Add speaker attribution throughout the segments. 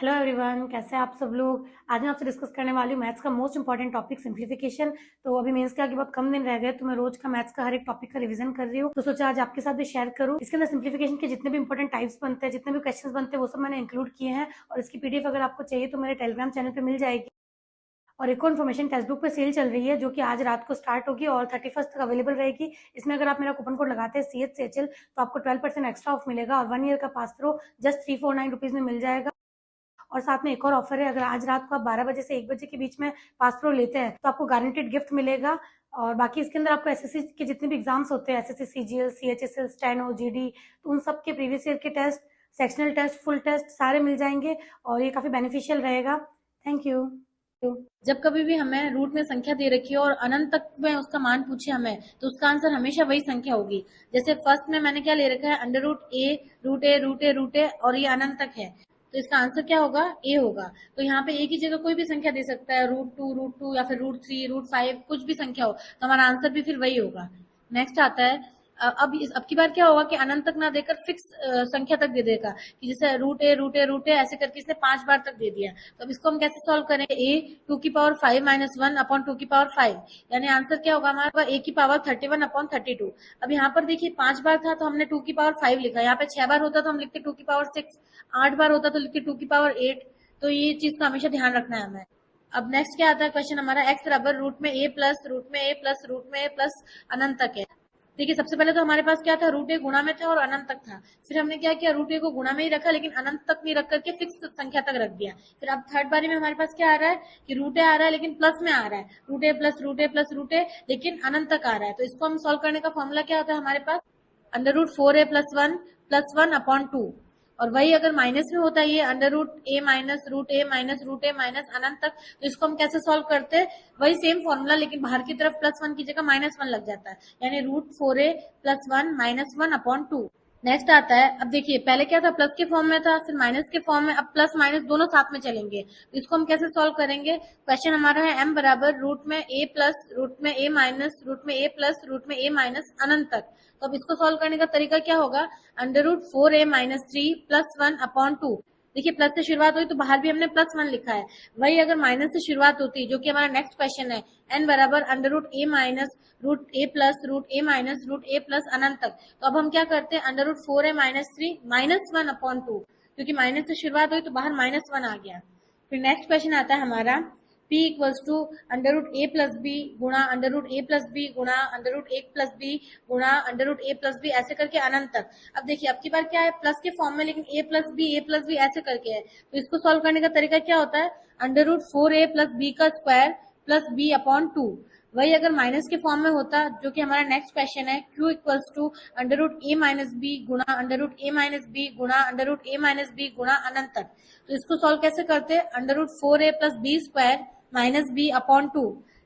Speaker 1: Hello everyone, कैसे हैं आप सब लोग। आज मैं आपसे डिस्कस करने वाली हूँ मैथ्स का मोस्ट इंपॉर्टेंट टॉपिक सिंप्लीफिकेशन। तो अभी मेंस के आगे बहुत कम दिन रह गए, तो मैं रोज का मैथ्स का हर एक टॉपिक का रिवीजन कर रही हूँ। तो सोचा आज आपके साथ भी शेयर करूँ। इसके अंदर सिंप्लीफिकेशन के जितने भी इंपॉर्टेंट टाइप्स बनते हैं, जितने भी क्वेश्चन बनते हैं, वो सब मैंने इंक्लूड किए हैं। और इसकी पीडीएफ अगर आपको चाहिए तो मेरे टेलीग्राम चैनल पर मिल जाएगी। और एक और इन्फॉर्मेशन, टेक्स्ट बुक पे सेल चल रही है जो कि आज रात को स्टार्ट होगी और 31 तक अवेलेबल रहेगी। इसमें अगर आप मेरा कूपन कोड लगाते हैं CHCHL तो आपको 12% एक्स्ट्रा ऑफ मिलेगा और 1 ईयर का पास थ्रू जस्ट 349 रुपीज में मिल जाएगा। और साथ में एक और ऑफर है, अगर आज रात को आप 12 बजे से 1 बजे के बीच में पास प्रो लेते हैं तो आपको गारंटेड गिफ्ट मिलेगा। और बाकी इसके अंदर आपको एसएससी के जितने भी एग्जाम्स होते हैं, SSC CGL CHSL steno GD, तो उन सब के प्रीवियस ईयर के test, sectional test, full test सारे मिल जाएंगे और ये काफी बेनिफिशियल रहेगा। Thank you.
Speaker 2: जब कभी भी हमें रूट में संख्या दे रखी हो और अनंत तक में उसका मान पूछे हमें, तो उसका आंसर हमेशा वही संख्या होगी। जैसे फर्स्ट में मैंने क्या ले रखा है, अंडर रूट ए रूट ए रूट ए रूट ए, और ये अनंत तक है, तो इसका आंसर क्या होगा, ए होगा। तो यहाँ पे ए की जगह कोई भी संख्या दे सकता है, रूट टू या फिर रूट 3 रूट 5, कुछ भी संख्या हो, तो हमारा आंसर भी फिर वही होगा। नेक्स्ट आता है, अब की बार क्या होगा कि अनंत तक ना देकर फिक्स संख्या तक दे देगा, कि जैसे रूट ए ऐसे करके इसने 5 बार तक दे दिया। तो अब इसको हम कैसे सॉल्व करेंगे, a⁵ - 1 अपॉन 2⁵, यानी आंसर क्या होगा हमारा, a⁻31 अपॉन 32। अब यहाँ पर देखिए 5 बार था तो हमने 2⁵ लिखा, यहाँ पे 6 बार होता तो हम लिखते 2⁵6, 8 बार होता तो लिखते 2⁵8। तो ये चीज का हमेशा ध्यान रखना है हमें। अब नेक्स्ट क्या आता है क्वेश्चन हमारा, x बराबर रूट में a प्लस रूट में a प्लस रूट में a प्लस अनंत तक है। देखिए सबसे पहले तो हमारे पास क्या था, रूट ए गुणा में था और अनंत तक था। फिर हमने क्या किया, रूट ए को गुणा में ही रखा लेकिन अनंत तक नहीं रख करके फिक्स संख्या तक रख दिया। फिर अब थर्ड बारी में हमारे पास क्या आ रहा है कि रूट ए आ रहा है लेकिन प्लस में आ रहा है, रूट ए प्लस रूट ए प्लस रूट ए, लेकिन अनंत तक आ रहा है। तो इसको हम सॉल्व करने का फॉर्मूला क्या होता है हमारे पास, under root 4a plus one upon 2। और वही अगर माइनस में होता है ये अंडर रूट a माइनस अनंत तक, तो इसको हम कैसे सॉल्व करते हैं, वही सेम फॉर्मूला, लेकिन बाहर की तरफ +1 की जगह -1 लग जाता है, यानी √4a + 1 - 1 अपॉन 2। नेक्स्ट आता है, अब देखिए पहले क्या था, प्लस के फॉर्म में था, फिर माइनस के फॉर्म में, अब प्लस माइनस दोनों साथ में चलेंगे। तो इसको हम कैसे सॉल्व करेंगे, क्वेश्चन हमारा है m बराबर रूट में a प्लस रूट में a माइनस रूट में a प्लस रूट में a माइनस अनंत तक। तो अब इसको सॉल्व करने का तरीका क्या होगा, अंडर रूट 4a - 3 + 1 अपॉन 2। देखिए प्लस से शुरुआत हुई तो बाहर भी हमने +1 लिखा है, वही अगर माइनस से शुरुआत होती, जो कि हमारा नेक्स्ट क्वेश्चन है, n बराबर under root root a plus root a minus root a plus अनंत तक। तो अब हम क्या करते हैं, अंडर रूट 4a - 3 - 1 अपॉन 2, क्योंकि माइनस से शुरुआत हुई तो बाहर -1 आ गया। फिर नेक्स्ट क्वेश्चन आता है हमारा, p equals to under root a plus B गुणा under root a plus B गुणा अंडर रूट 1 प्लस बी गुणा under root a plus B, ऐसे करके अनंत तक। अब देखिए अब की बार क्या है, प्लस के फॉर्म में, लेकिन a प्लस बी ऐसे करके है। तो इसको सॉल्व करने का तरीका क्या होता है, under root 4a plus B का स्क्वायर प्लस बी अपॉन 2। वही अगर माइनस के फॉर्म में होता, जो कि हमारा नेक्स्ट क्वेश्चन है, q equals to under root a minus B गुणा under root a minus B गुणा under root a minus B गुणा अनंत तक। तो इसको सॉल्व कैसे करते हैं, under root 4a plus B square minus B upon 2,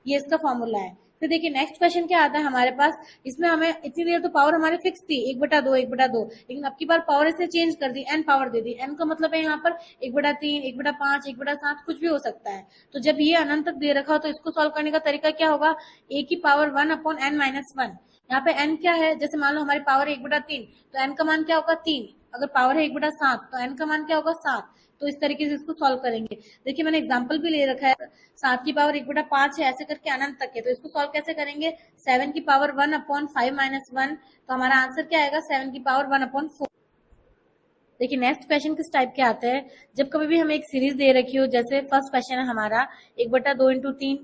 Speaker 2: ये इसका फॉर्मूला है। फिर देखिए नेक्स्ट क्वेश्चन क्या आता है हमारे पास, इसमें हमें इतनी देर तो पावर हमारी फिक्स थी 1/2 1/2, लेकिन अब की बार पावर इसे चेंज कर दी, n पावर दे दी। n का मतलब है यहाँ पर 1/3 1/5 1/7 कुछ भी हो सकता है। तो जब ये अनंत तक दे रखा हो तो इसको सॉल्व करने का तरीका क्या होगा, a की पावर 1 अपॉन n माइनस 1। यहाँ पे n क्या है, जैसे मान लो हमारी पावर 1/3, तो n का मान क्या होगा 3। अगर पावर है 1/7 तो n का मान क्या होगा 7। तो इस तरीके से इसको सॉल्व करेंगे। देखिए मैंने एग्जांपल भी ले रखा है, 7 की पावर 1/5 है, ऐसे करके अनंत तक है। तो इसको सॉल्व कैसे करेंगे, 7 की पावर 1 अपॉन 5 माइनस 1, तो हमारा आंसर क्या आएगा, 7 की पावर 1 अपॉन 4। देखिए नेक्स्ट क्वेश्चन किस टाइप के आते हैं, जब कभी भी हमें एक सीरीज दे रखी हो, जैसे फर्स्ट क्वेश्चन है हमारा 1/2 into 3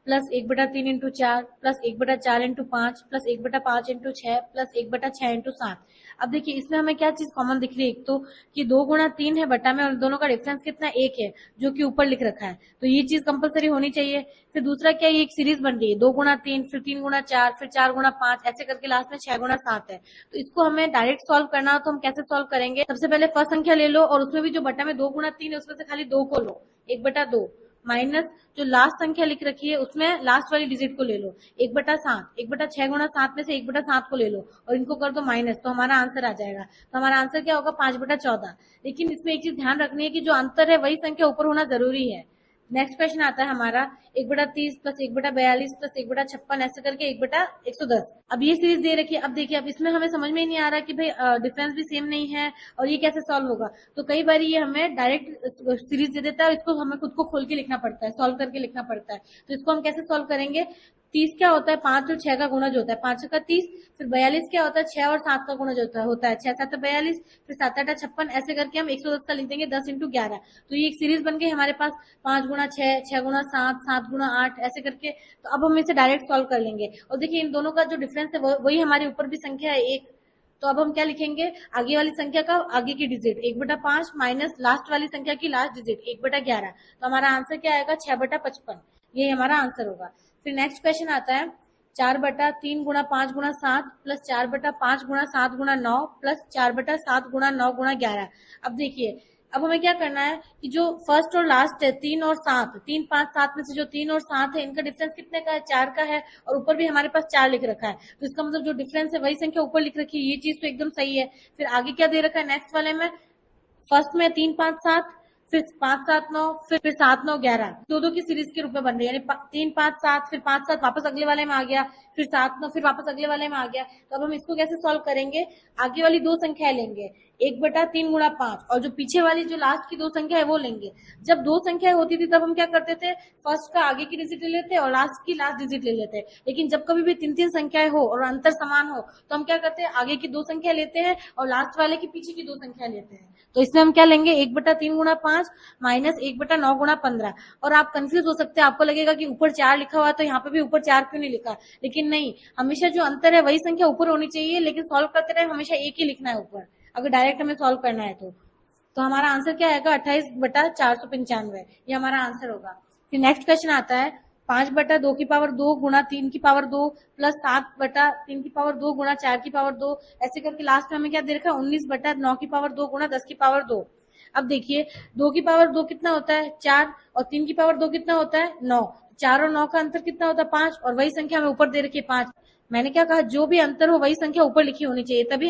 Speaker 2: plus 1/3 into 4 plus 1/4 into 5 plus 1/5 into 6 plus 1/6 into 7। अब देखिए इसमें हमें क्या चीज कॉमन दिख रही है, एक तो कि 2 × 3 है बटा में, और दोनों का डिफरेंस कितना 1 है, जो कि ऊपर लिख रखा है, तो ये चीज कंपलसरी होनी चाहिए। फिर दूसरा क्या, ये एक सीरीज बन रही है 2 × 3 फिर 3 × 4 फिर 4 × 5, ऐसे करके लास्ट में 6 × 7 है। तो इसको हमें डायरेक्ट सॉल्व करना हो तो हम कैसे सॉल्व करेंगे, सबसे पहले फर्स्ट संख्या ले लो और उसमें भी जो बटा में 2 × 3 है उसमें से खाली 2 को लो, 1/2 माइनस जो लास्ट संख्या लिख रखी है उसमें लास्ट वाली डिजिट को ले लो, 1/7 1/6 × 7 में से 1/7 को ले लो और इनको कर दो माइनस, तो हमारा आंसर आ जाएगा। तो हमारा आंसर क्या होगा, 5/14। लेकिन इसमें एक चीज ध्यान रखनी है कि जो अंतर है वही संख्या ऊपर होना जरूरी है। नेक्स्ट क्वेश्चन आता है हमारा 1/30 प्लस 1/42 प्लस 1/56 ऐसे करके 1/110। अब ये सीरीज दे रखी है। अब देखिए, अब इसमें हमें समझ में ही नहीं आ रहा कि भाई डिफरेंस भी सेम नहीं है और ये कैसे सॉल्व होगा। तो कई बार ये हमें डायरेक्ट सीरीज दे देता है और इसको हमें खुद को खोल के लिखना पड़ता है, सॉल्व करके लिखना पड़ता है। तो इसको हम कैसे सॉल्व करेंगे? 30 क्या होता है? 5 और 6 का गुणा जो होता है, 5 का 30। फिर 42 क्या होता है? 6 और 7 का गुणा जो होता है 6 7 42। फिर 7 8 56 ऐसे करके हम 110 का लिख देंगे 10 × 11। तो ये एक सीरीज बन गई हमारे पास 5 × 6, 6 × 7, 7 × 8 ऐसे करके। तो अब हम इसे डायरेक्ट सॉल्व कर लेंगे और देखिए इन दोनों का जो डिफरेंस है वही हमारे ऊपर भी संख्या है 1। तो अब हम क्या लिखेंगे? आगे वाली संख्या का आगे की डिजिट 1/5 माइनस लास्ट वाली संख्या की लास्ट डिजिट 1/11। तो हमारा आंसर क्या आएगा? 6/55। ये हमारा आंसर होगा। फिर नेक्स्ट क्वेश्चन आता है 4/3 × 5 × 7 प्लस 4/5 × 7 × 9 प्लस 4/7 × 9 × 11। अब देखिए, अब हमें क्या करना है कि जो फर्स्ट और लास्ट है 3 और 7, 3 5 7 में से जो 3 और 7 है इनका डिफरेंस कितने का है? 4 का है और ऊपर भी हमारे पास 4 लिख रखा है। तो इसका मतलब जो डिफरेंस है वही संख्या ऊपर लिख रखी है, ये चीज तो एकदम सही है। फिर आगे क्या दे रखा है नेक्स्ट वाले में? फर्स्ट में 3 5 7, फिर 5 7 9, फिर 7 9 11, दो दो की सीरीज के रूप में बन रही है। यानी 3 5 7, फिर 5 7 वापस अगले वाले में आ गया, फिर 7 9 फिर वापस अगले वाले में आ गया। तो अब हम इसको कैसे सॉल्व करेंगे? आगे वाली दो संख्याएं लेंगे 1/3 × 5 और जो पीछे वाली जो लास्ट की दो संख्या है वो लेंगे। जब दो संख्याएं होती थी तब हम क्या करते थे? फर्स्ट का आगे की डिजिट ले लेते और लास्ट की लास्ट डिजिट ले लेते। लेकिन जब कभी भी 3 3 संख्याएं हो और अंतर समान हो तो हम क्या करते हैं? आगे की दो संख्या लेते हैं और लास्ट वाले की पीछे की दो संख्या लेते हैं। तो इसमें हम क्या लेंगे? 1/3 × 5 माइनस 1/9 × 15। और आप कंफ्यूज हो सकते हैं, आपको लगेगा कि ऊपर 4 लिखा हुआ है तो यहाँ पे भी ऊपर 4 क्यों नहीं लिखा? लेकिन नहीं, हमेशा जो अंतर है वही संख्या ऊपर होनी चाहिए, लेकिन सॉल्व करते रहे हमेशा एक ही लिखना है ऊपर, अगर डायरेक्ट हमें सॉल्व करना है तो हमारा आंसर क्या आएगा? 28/495। ये हमारा आंसर होगा। फिर नेक्स्ट क्वेश्चन आता है 5/2 गुणा 3 प्लस 7/3 गुणा 4 ऐसे करके लास्ट में हमें क्या दे रखा है? 19/9 गुणा 10 अब देखिए 2 कितना होता है? 4 और 3 कितना होता है? 9। 4 और 9 का अंतर कितना होता है? 5 और वही संख्या हमें ऊपर दे रखी है 5। मैंने क्या कहा? जो भी अंतर हो वही संख्या ऊपर लिखी होनी चाहिए, तभी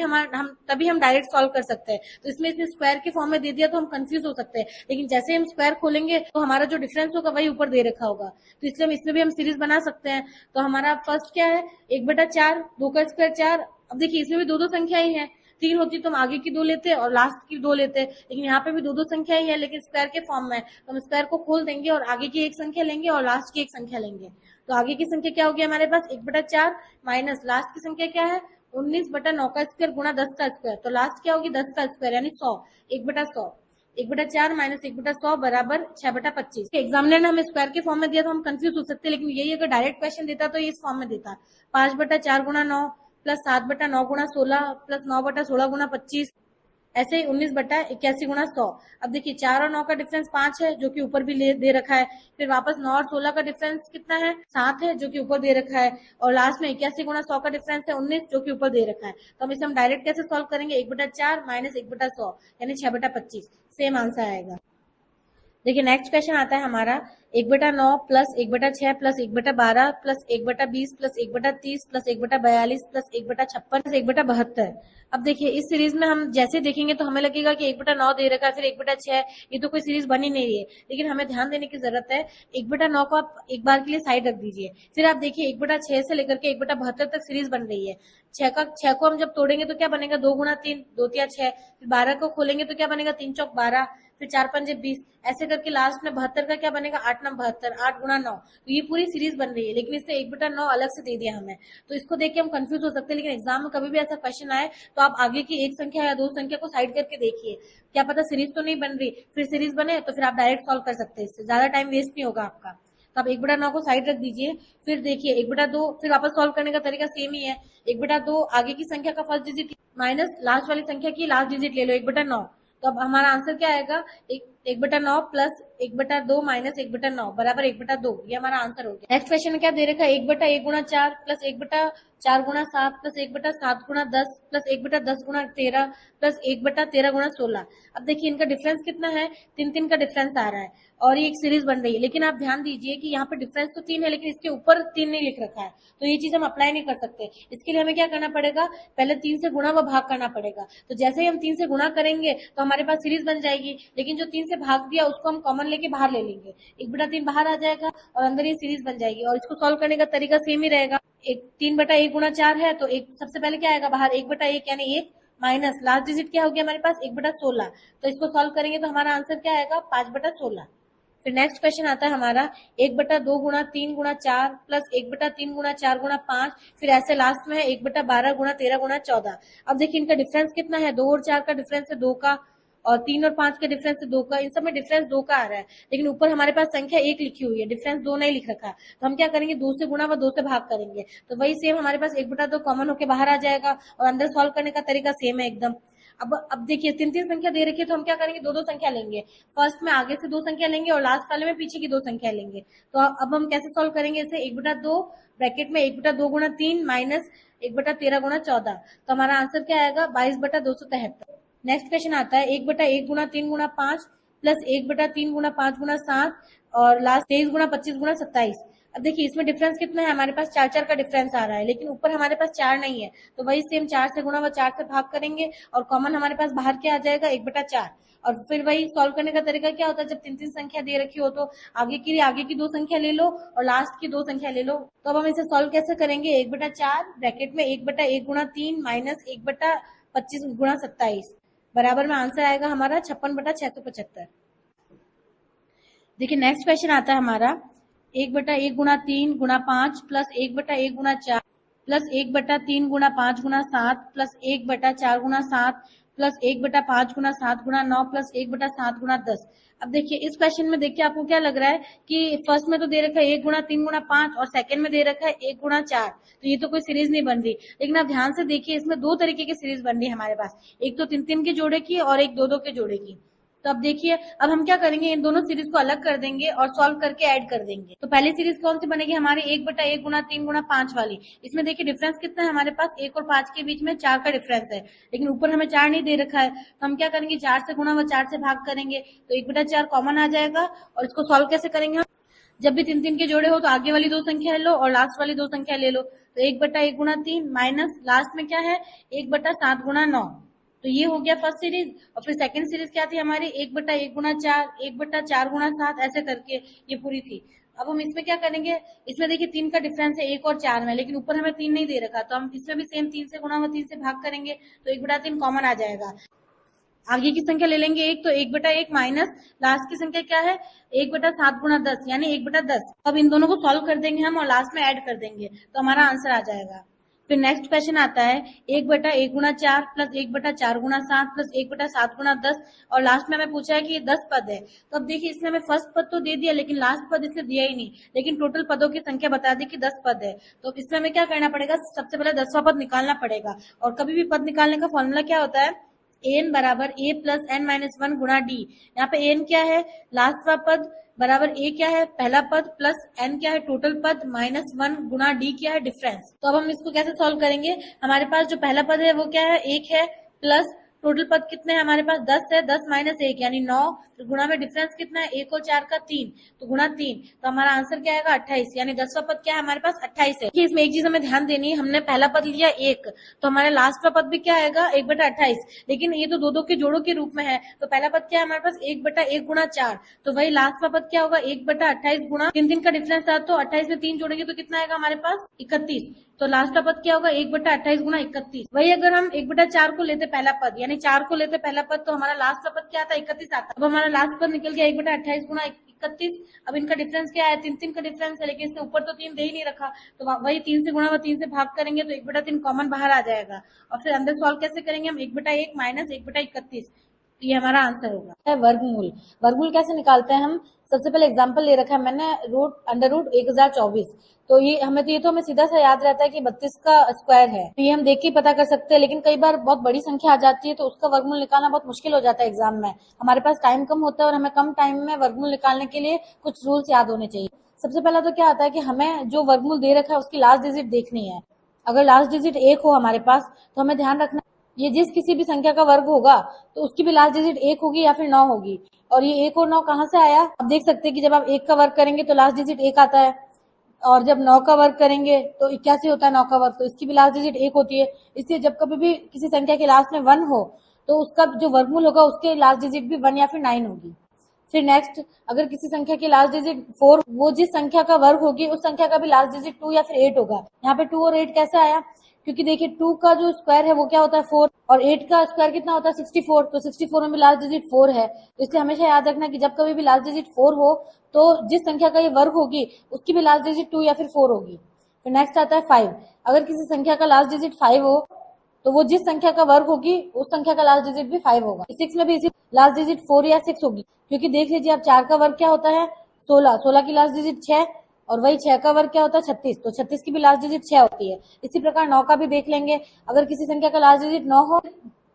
Speaker 2: हम डायरेक्ट सॉल्व कर सकते हैं। तो इसमें इसने स्क्वायर के फॉर्म में दे दिया तो हम कंफ्यूज हो सकते हैं, लेकिन जैसे ही हम स्क्वायर खोलेंगे तो हमारा जो डिफरेंस होगा वही ऊपर दे रखा होगा। तो इसलिए हम इसमें भी हम सीरीज बना सकते हैं। तो हमारा फर्स्ट क्या है? 1/4, 2 का स्क्वायर 4। अब देखिए इसमें भी दो दो संख्या ही है, 3 होती तो हम आगे की 2 लेते और लास्ट की 2 लेते, लेकिन यहाँ पे भी दो दो संख्या ही है लेकिन स्क्वायर के फॉर्म में। तो हम स्क्वायर को खोल देंगे और आगे की एक संख्या लेंगे और लास्ट की एक संख्या लेंगे। तो आगे की संख्या क्या होगी हमारे पास? 1/4 माइनस लास्ट की संख्या क्या है? 19/9 का स्क्वायर गुणा 10 का स्क्वायर। तो लास्ट क्या होगी? 10 का स्क्वायर यानी 100। 1/100, 1/4 माइनस 1/100 बराबर 6/25। एग्जामिनर ने हमें स्क्वायर के फॉर्म में दिया तो हम कंफ्यूज हो सकते हैं, लेकिन यही अगर डायरेक्ट क्वेश्चन देता तो ये इस फॉर्म में देता। 5/4 गुणा 9 प्लस 7/9 गुणा 16 प्लस 9/16 गुणा 25 ऐसे ही 19/81 गुणा 100। अब देखिए 4 और 9 का डिफरेंस 5 है जो कि ऊपर भी दे रखा है। फिर वापस 9 और 16 का डिफरेंस कितना है? 7 है जो कि ऊपर दे रखा है। और लास्ट में 81 गुणा 100 का डिफरेंस है 19 जो कि ऊपर दे रखा है। तो हम इसे हम डायरेक्ट कैसे सॉल्व करेंगे? 1/4 माइनस 1/100 यानी 6/25। सेम आंसर आएगा। देखिए नेक्स्ट क्वेश्चन आता है हमारा 1/9 plus 1/6 plus 1/12 plus 1/20 plus 1/30 plus 1/42 plus 1/56 plus 1/72। अब देखिए इस सीरीज में हम जैसे देखेंगे तो हमें लगेगा कि 1/9 दे रखा है, फिर 1/6, ये तो कोई सीरीज बन ही नहीं रही है। लेकिन हमें ध्यान देने की जरूरत है। 1/9 को आप एक बार के लिए साइड रख दीजिए। फिर आप देखिए 1/6 से लेकर के 1/72 तक सीरीज बन रही है। 6 को हम जब तोड़ेंगे तो क्या बनेगा? 2 गुणा 3, 2 तिया 6। फिर 12 को खोलेंगे तो क्या बनेगा? 3 चौक 12, फिर 4 पंजे 20 ऐसे करके लास्ट में 72 का क्या बनेगा? 8 9 72, 8 गुणा 9। तो ये पूरी सीरीज बन रही है, लेकिन इसने 1/9 अलग से दे दिया हमें। तो इसको देख के हम कंफ्यूज हो सकते हैं, लेकिन एग्जाम में कभी भी ऐसा क्वेश्चन आए तो आप आगे की एक संख्या या दो संख्या को साइड करके देखिए, क्या पता सीरीज तो नहीं बन रही, फिर सीरीज बने तो फिर आप डायरेक्ट सॉल्व कर सकते हैं। इससे ज्यादा टाइम वेस्ट नहीं होगा आपका। तो आप 1/9 को साइड रख दीजिए। फिर देखिए 1/2, फिर वापस सॉल्व करने का तरीका सेम ही है। 1/2 आगे की संख्या का फर्स्ट डिजिट माइनस लास्ट वाली संख्या की लास्ट डिजिट ले लो 1/9। तो अब हमारा आंसर क्या आएगा? 1/9 प्लस 1/2 माइनस 1/9 बराबर 1/2। ये हमारा आंसर हो गया। नेक्स्ट क्वेश्चन में क्या दे रखा है? 1/1 गुणा 4 प्लस 1/4 गुणा 7 प्लस 1/7 गुणा 10 प्लस 1/10 गुणा 13 प्लस 1/13 गुणा 16। अब देखिए इनका डिफरेंस कितना है? 3 3 का डिफरेंस आ रहा है और ये एक सीरीज बन रही है। लेकिन आप ध्यान दीजिए कि यहाँ पे डिफरेंस तो 3 है लेकिन इसके ऊपर 3 नहीं लिख रखा है, तो ये चीज हम अप्लाई नहीं कर सकते। इसके लिए हमें क्या करना पड़ेगा? पहले 3 से गुणा व भाग करना पड़ेगा। तो जैसे ही हम 3 से गुणा करेंगे तो हमारे पास सीरीज बन जाएगी, लेकिन जो 3 से भाग दिया उसको हम कॉमन कॉमन लेके बाहर ले लेंगे, 1/3 बाहर आ जाएगा और अंदर ये सीरीज बन जाएगी। और इसको सॉल्व करने का तरीका सेम ही रहेगा। 3/1 गुणा 4 है तो एक सबसे पहले क्या आएगा बाहर, 1/1 यानी 1 माइनस लास्ट डिजिट क्या हो गया हमारे पास 1/16। तो इसको सॉल्व करेंगे तो हमारा आंसर क्या आएगा 5/16। फिर नेक्स्ट क्वेश्चन आता है हमारा 1/2 गुणा 3 गुणा 4 प्लस 1/3 गुणा 4 गुणा 5, फिर ऐसे लास्ट में है 1/12 गुणा 13 गुणा 14। अब देखिए इनका डिफरेंस कितना है, 2 और 4 का डिफरेंस है 2 का, और 3 और 5 का डिफरेंस है 2 का। इन सब में डिफरेंस 2 का आ रहा है, लेकिन ऊपर हमारे पास संख्या 1 लिखी हुई है, डिफरेंस 2 नहीं लिख रखा है। तो हम क्या करेंगे 2 से गुणा व 2 से भाग करेंगे। तो वही सेम हमारे पास 1/2 कॉमन होके बाहर आ जाएगा और अंदर सॉल्व करने का तरीका सेम है एकदम। अब देखिए 3-3 संख्या दे रखी है तो हम क्या करेंगे 2-2 संख्या लेंगे। फर्स्ट में आगे से 2 संख्या लेंगे और लास्ट वाले में पीछे की 2 संख्या लेंगे। तो अब हम कैसे सॉल्व करेंगे इसे, 1/2 ब्रैकेट में 1/2 गुणा 3 माइनस 1/13 गुणा 14। तो हमारा आंसर क्या आएगा 22/273। नेक्स्ट क्वेश्चन आता है 1/1 गुणा 3 गुणा 5 प्लस 1/3 गुणा 5 गुणा 7 और लास्ट 23 गुणा 25 गुणा 27। अब देखिए इसमें डिफरेंस कितना है, हमारे पास 4-4 का डिफरेंस आ रहा है, लेकिन ऊपर हमारे पास 4 नहीं है। तो वही सेम 4 से गुणा व 4 से भाग करेंगे और कॉमन हमारे पास बाहर क्या आ जाएगा 1/4। और फिर वही सॉल्व करने का तरीका क्या होता है, जब 3-3 संख्या दे रखी हो तो आगे की 2 संख्या ले लो और लास्ट की 2 संख्या ले लो। तो अब हम इसे सॉल्व कैसे करेंगे, 1/4 ब्रैकेट में 1/1 गुणा 3 माइनस 1/25 गुणा 27 बराबर में आंसर आएगा हमारा 56/675। देखिए नेक्स्ट क्वेश्चन आता है हमारा 1/1 गुणा 3 गुणा 5 प्लस 1/1 गुणा 4 प्लस 1/3 गुणा 5 गुणा 7 प्लस 1/4 गुणा 7 प्लस 1/5 गुणा 7 गुणा 9 प्लस 1/7 गुणा 10। अब देखिए इस क्वेश्चन में देखिए आपको क्या लग रहा है कि फर्स्ट में तो दे रखा है 1 गुणा 3 गुणा 5 और सेकंड में दे रखा है 1 गुणा 4, तो ये तो कोई सीरीज नहीं बन रही। लेकिन आप ध्यान से देखिए इसमें 2 तरीके की सीरीज बन रही है हमारे पास, एक तो 3-3 के जोड़े की और एक 2-2 के जोड़े की। तो अब देखिए अब हम क्या करेंगे इन दोनों सीरीज को अलग कर देंगे और सॉल्व करके ऐड कर देंगे। तो पहली सीरीज कौन सी बनेगी हमारी 1/1 गुणा 3 गुणा 5 वाली। इसमें देखिए डिफरेंस कितना है हमारे पास 1 और 5 के बीच में 4 का डिफरेंस है, लेकिन ऊपर हमें 4 नहीं दे रखा है। तो हम क्या करेंगे 4 से गुणा व 4 से भाग करेंगे तो 1/4 कॉमन आ जाएगा। और इसको सॉल्व कैसे करेंगे हम, जब भी 3-3 के जोड़े हो तो आगे वाली 2 संख्या लो और लास्ट वाली 2 संख्या ले लो। तो 1/1 गुणा 3 माइनस लास्ट में क्या है 1/7 गुणा 9। तो ये हो गया फर्स्ट सीरीज। और फिर सेकंड सीरीज क्या थी हमारी 1/1 गुणा 4 1/4 गुणा 7 ऐसे करके ये पूरी थी। अब हम इसमें क्या करेंगे, इसमें देखिए 3 का डिफरेंस है 1 और 4 में, लेकिन ऊपर हमें 3 नहीं दे रखा, तो हम इसमें भी सेम 3 से गुणा व 3 से भाग करेंगे तो 1/3 कॉमन आ जाएगा। आगे की संख्या ले लेंगे 1, तो 1/1 माइनस लास्ट की संख्या क्या है 1/7 गुणा 10 यानी 1/10। अब इन दोनों को सॉल्व कर देंगे हम और लास्ट में ऐड कर देंगे तो हमारा आंसर आ जाएगा। फिर नेक्स्ट क्वेश्चन आता है 1/1 गुणा 4 प्लस 1/4 गुणा 7 प्लस 1/7 गुणा 10 और लास्ट में हमें पूछा है कि ये 10 पद है। तो अब देखिए इसमें हमें फर्स्ट पद तो दे दिया लेकिन लास्ट पद इसने दिया ही नहीं, लेकिन टोटल पदों की संख्या बता दी कि 10 पद है। तो इसमें हमें क्या करना पड़ेगा, सबसे पहले 10वां पद निकालना पड़ेगा। और कभी भी पद निकालने का फॉर्मूला क्या होता है, एन बराबर ए प्लस एन माइनस 1 गुणा डी। यहाँ पे एन क्या है लास्ट वाला पद बराबर ए क्या है पहला पद प्लस एन क्या है टोटल पद माइनस 1 गुणा डी क्या है डिफरेंस। तो अब हम इसको कैसे सॉल्व करेंगे, हमारे पास जो पहला पद है वो क्या है 1 है प्लस टोटल पद कितने हैं हमारे पास 10 है, 10 माइनस 1 यानी 9, तो गुणा में डिफरेंस कितना है 1 और 4 का 3, तो गुणा 3, तो हमारा आंसर क्या आएगा 28 यानी 10वां पद क्या है हमारे पास 28 है। इसमें एक चीज हमें ध्यान देनी है, हमने पहला पद लिया 1 तो हमारे लास्ट का पद भी क्या आएगा 1/28, लेकिन ये तो 2-2 के जोड़ों के रूप में है। तो पहला पद क्या है हमारे पास 1/1 गुणा 4, तो वही लास्ट का पद क्या होगा 1/28 गुणा 3 का डिफरेंस था तो 28 में 3 जोड़ेंगे तो कितना आएगा हमारे पास 31, तो लास्ट का पद क्या होगा 1/28 गुणा 31। वही अगर हम 1/4 को लेते पहला पद यानी 4 को लेते पहला पद तो हमारा लास्ट का पद क्या आता 31 आता। अब हमारा लास्ट पद निकल गया 1/28 गुणा 31। अब इनका डिफरेंस क्या है 3 का डिफरेंस है, लेकिन इसने ऊपर तो 3 दे ही नहीं रखा, तो वही 3 से गुणा व 3 से भाग करेंगे तो 1/3 कॉमन बाहर आ जाएगा। और फिर अंदर सॉल्व कैसे करेंगे हम 1/1 माइनस 1/31, तो ये हमारा आंसर होगा। वर्गमूल, वर्गमूल कैसे निकालते हैं हम, सबसे पहले एग्जांपल ले रखा है मैंने अंडर रूट 1024, तो ये हमें सीधा सा याद रहता है कि 32 का स्क्वायर है, तो ये हम देख के पता कर सकते हैं। लेकिन कई बार बहुत बड़ी संख्या आ जाती है तो उसका वर्गमूल निकालना बहुत मुश्किल हो जाता है एग्जाम में, हमारे पास टाइम कम होता है और हमें कम टाइम में वर्गमूल निकालने के लिए कुछ रूल्स याद होने चाहिए। सबसे पहला तो क्या आता है कि हमें जो वर्गमूल दे रखा है उसकी लास्ट डिजिट देखनी है। अगर लास्ट डिजिट 1 हो हमारे पास तो हमें ध्यान रखना ये जिस किसी भी संख्या का वर्ग होगा तो उसकी भी लास्ट डिजिट 1 होगी या फिर 9 होगी। और ये 1 और 9 कहाँ से आया, आप देख सकते हैं कि जब आप 1 का वर्ग करेंगे तो लास्ट डिजिट 1 आता है, और जब 9 का वर्ग करेंगे तो 81 होता है 9 का वर्ग, तो इसकी भी लास्ट डिजिट 1 होती है। इसलिए जब कभी भी किसी संख्या के लास्ट में 1 हो तो उसका जो वर्गमूल होगा उसके लास्ट डिजिट भी 1 या फिर 9 होगी। फिर नेक्स्ट, अगर किसी संख्या की लास्ट डिजिट 4, वो जिस संख्या का वर्ग होगी उस संख्या का भी लास्ट डिजिट 2 या फिर 8 होगा। यहाँ पे 2 और 8 कैसे आया, क्योंकि देखिए 2 का जो स्क्वायर है वो क्या होता है 4, और 8 का स्क्वायर कितना होता है 64, तो 64 में भी लास्ट डिजिट 4 है। तो इसलिए हमेशा याद रखना कि जब कभी भी लास्ट डिजिट 4 हो तो जिस संख्या का ये वर्ग होगी उसकी भी लास्ट डिजिट 2 या फिर 4 होगी। फिर नेक्स्ट आता है 5, अगर किसी संख्या का लास्ट डिजिट 5 हो तो वो जिस संख्या का वर्ग होगी उस संख्या का लास्ट डिजिट भी 5 होगा। 6 में भी इसी लास्ट डिजिट 4 या 6 होगी, क्योंकि देख लीजिए अब 4 का वर्ग क्या होता है 16, 16 की लास्ट डिजिट 6, और वही 6 का वर्ग क्या होता है 36, तो 36 की भी लास्ट डिजिट 6 होती है। इसी प्रकार 9 का भी देख लेंगे, अगर किसी संख्या का लास्ट डिजिट 9 हो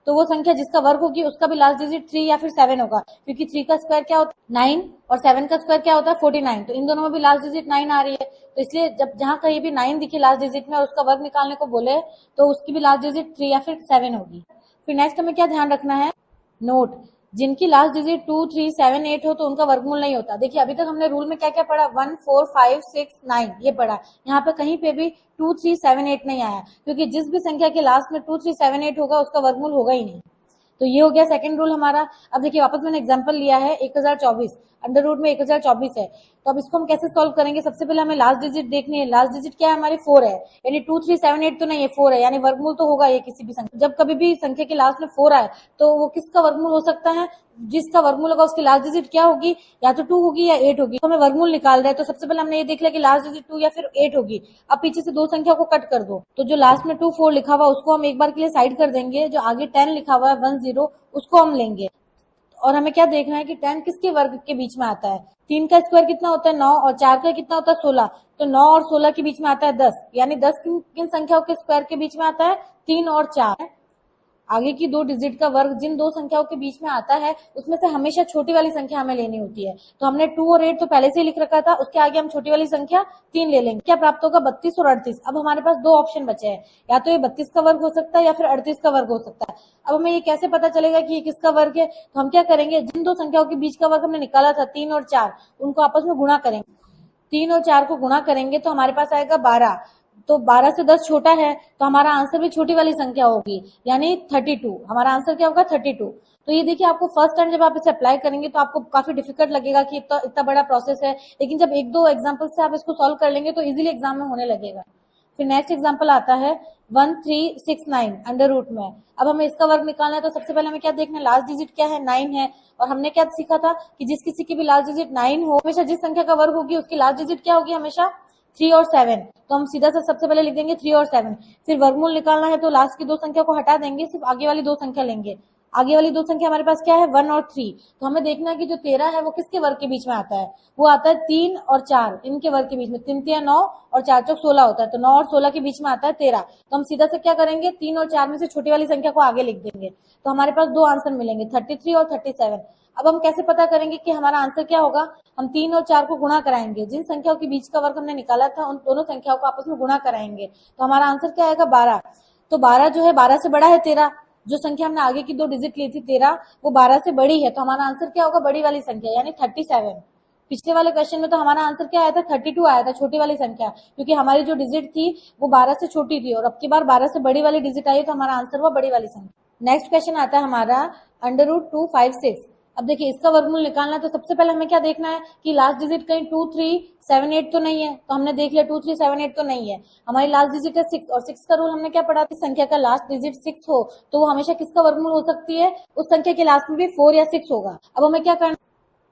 Speaker 2: तो वो संख्या जिसका वर्ग होगी उसका भी लास्ट डिजिट 3 या फिर 7 होगा, क्योंकि 3 का स्क्वायर क्या होता है 9 और 7 का स्क्वायर क्या होता है 49, तो इन दोनों में भी लास्ट डिजिट 9 आ रही है। तो इसलिए जब जहां कहीं भी 9 दिखे लास्ट डिजिट में और उसका वर्ग निकालने को बोले तो उसकी भी लास्ट डिजिट 3 या फिर 7 होगी। फिर नेक्स्ट हमें क्या ध्यान रखना है, नोट, जिनकी लास्ट डिजिट 2, 3, 7, 8 हो तो उनका वर्गमूल नहीं होता। देखिए अभी तक हमने रूल में क्या क्या पढ़ा, 1, 4, 5, 6, 9 ये पढ़ा। यहाँ पे कहीं पे भी 2, 3, 7, 8 नहीं आया, क्योंकि जिस भी संख्या के लास्ट में 2, 3, 7, 8 होगा उसका वर्गमूल होगा ही नहीं। तो ये हो गया सेकंड रूल हमारा। अब देखिए वापस मैंने एग्जांपल लिया है 1024, अंडर रूट में 1024 है, तो अब इसको हम कैसे सॉल्व करेंगे। सबसे पहले हमें लास्ट डिजिट देखनी है, लास्ट डिजिट क्या है हमारी 4 है, यानी 2, 3, 7, 8 तो नहीं है 4 है, यानी वर्गमूल तो होगा ये किसी भी संख्या। जब कभी भी संख्या के लास्ट में 4 आए तो वो किसका वर्गमूल हो सकता है, जिसका वर्गमूल होगा उसकी लास्ट डिजिट क्या होगी, या तो 2 होगी या 8 होगी। तो हमें वर्गमूल निकाल रहे हैं तो सबसे पहले हमने ये देख लिया कि लास्ट डिजिट 2 या फिर 8 होगी। अब पीछे से दो संख्या को कट कर दो, तो जो लास्ट में 2, 4 लिखा हुआ उसको हम एक बार के लिए साइड कर देंगे, जो आगे 10 लिखा हुआ है 1, 0 उसको हम लेंगे। और हमें क्या देखना है कि 10 किसके वर्ग के बीच में आता है, 3 का स्क्वायर कितना होता है 9 और 4 का कितना होता है 16, तो 9 और 16 के बीच में आता है 10, यानी 10 किन किन संख्याओं के स्क्वायर के बीच में आता है 3 और 4। आगे की दो डिजिट का वर्ग जिन दो संख्याओं के बीच में आता है उसमें से हमेशा छोटी वाली संख्या हमें लेनी होती है। तो हमने 2 और 8 तो पहले से ही लिख रखा था, उसके आगे हम छोटी वाली संख्या 3 ले लेंगे। क्या प्राप्त होगा 32 और 38। अब हमारे पास दो ऑप्शन बचे हैं, या तो ये 32 का वर्ग हो सकता है या फिर 38 का वर्ग हो सकता है। अब हमें ये कैसे पता चलेगा कि ये किसका वर्ग है, तो हम क्या करेंगे, जिन दो संख्याओं के बीच का वर्ग हमने निकाला था 3 और 4 उनको आपस में गुणा करेंगे। 3 और 4 को गुणा करेंगे तो हमारे पास आएगा 12, तो 12 से 10 छोटा है तो हमारा आंसर भी छोटी वाली संख्या होगी, यानी 32। हमारा आंसर क्या होगा 32। तो ये देखिए आपको फर्स्ट टाइम जब आप इसे अप्लाई करेंगे तो आपको काफी डिफिकल्ट लगेगा कि इतना बड़ा प्रोसेस है, लेकिन जब एक दो एग्जाम्पल से आप इसको सॉल्व कर लेंगे तो इजीली एग्जाम में होने लगेगा। फिर नेक्स्ट एग्जाम्पल आता है 1369 अंडर रूट में। अब हमें इसका वर्ग निकालना है तो सबसे पहले हमें क्या देखना है, लास्ट डिजिट क्या है 9 है, और हमने क्या सीखा था कि जिस किसी की भी लास्ट डिजिट 9 हो, हमेशा जिस संख्या का वर्ग होगी उसकी लास्ट डिजिट क्या होगी हमेशा 3 और 7। तो हम सीधा से सबसे पहले लिख देंगे 3 और 7। फिर वर्गमूल निकालना है तो लास्ट की दो संख्या को हटा देंगे, सिर्फ आगे वाली दो संख्या लेंगे। आगे वाली दो संख्या हमारे पास क्या है 1 और 3। तो हमें देखना है कि जो 13 है वो किसके वर्ग के बीच में आता है, वो आता है 3 और 4 इनके वर्ग के बीच में। 3 3 9 और 4 चौक 16 होता है, तो 9 और 16 के बीच में आता है 13। तो हम सीधा से क्या करेंगे 3 और 4 में से छोटी वाली संख्या को आगे लिख देंगे, तो हमारे पास दो आंसर मिलेंगे 33 और 37। अब हम कैसे पता करेंगे कि हमारा आंसर क्या होगा, हम 3 और 4 को गुणा कराएंगे, जिन संख्याओं के बीच का वर्ग हमने निकाला था उन दोनों संख्याओं को आपस में गुणा कराएंगे, तो हमारा आंसर क्या आएगा 12। तो 12 जो है 12 से बड़ा है 13, जो संख्या हमने आगे की दो डिजिट ली थी 13 वो 12 से बड़ी है, तो हमारा आंसर क्या होगा बड़ी वाली संख्या यानी 37। पिछले वाले क्वेश्चन में तो हमारा आंसर क्या आया था 32 आया था, छोटी वाली संख्या, क्योंकि हमारी जो डिजिट थी वो 12 से छोटी थी और अब की बार 12 से बड़ी वाली डिजिट आई तो हमारा आंसर हुआ बड़ी वाली संख्या। नेक्स्ट क्वेश्चन आता है हमारा अंडर रूट 256। अब देखिए इसका वर्गमूल निकालना है तो सबसे पहले हमें क्या देखना है कि लास्ट डिजिट कहीं 2 3 7 8 तो नहीं है, तो हमने देख लिया 2 3 7 8 तो नहीं है। हमारी लास्ट डिजिट है 6 और 6 का रूल हमने क्या पढ़ा था, संख्या का लास्ट डिजिट 6 हो तो वो हमेशा किसका वर्गमूल हो सकती है, उस संख्या के लास्ट में भी 4 या 6 होगा। अब हमें क्या करना,